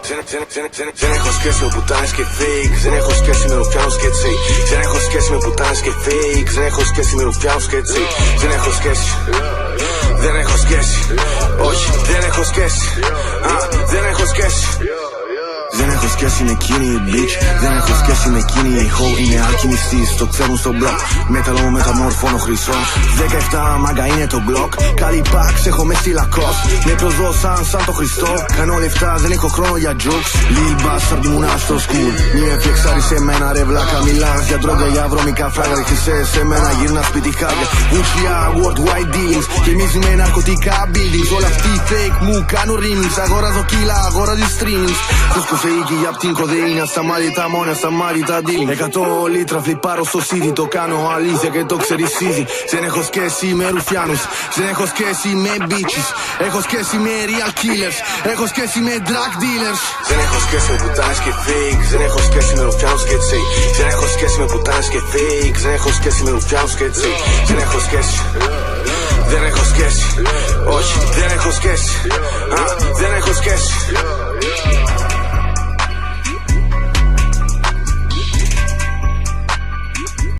Δεν έχω σχέση με πουτάνες και fake. Δεν έχω σχέση με ρουφιάνους και τσι. Δεν έχω σχέση με πουτάνες και fake. Δεν έχω σχέση με ρουφιάνους και τσι. Δεν έχω σχέση. Δεν έχω σχέση. Όχι, δεν έχω σχέση. Δεν έχω σχέση. Δεν έχω σχέση με εκείνη η bitch. Δεν έχω σχέση με εκείνη η hoe. Είναι αλκημιστής, το ξέρουν στο blog. Μέταλλο μεταμορφώνω χρυσό. 17 μάγκα είναι το block. Καλή παξ, έχω μες στη λακός. Με προδώσαν σαν το Χριστό. Κάνω λεφτά, δεν έχω χρόνο για jokes. Lil bastard ήμουνα στο school. Μη με φλεξάρεις σε μένα ρε βλάκα. Μιλάς για ντρόγκα, για βρώμικα φράγκα. Ρίχνεις σε μένα, γύρνα σπίτι χάρια. Ουτσιά, worldwide dealings. Γεμίζει με ναρκωτικά buildings. Όλα αυτοί fake μου κάνουν remix. Αγοράζω κύλα, αγοράζω streamings. Φεϊκή για απ' την κοδεΐνα, σταμάτητα μόνα, σταμάτητα dealing. 100 λίτρα φλιπάρω στο city, το κάνω αλήθεια και το ξέρεις easy. Δεν έχω σχέση με ρουφιάνους, δεν έχω σχέση με bitches. Έχω σχέση με real killers, έχω σχέση με drug dealers. Δεν έχω σχέση με πουτάνες και fake, δεν έχω σχέση με ρουφιάνους και τσι. Δεν έχω σχέση με πουτάνες και fake, δεν έχω σχέση με ρουφιάνους και τσι. Δεν έχω σχέση. Δεν έχω σχέση. Όχι, δεν έχω σχέση. Δεν έχω σχέση.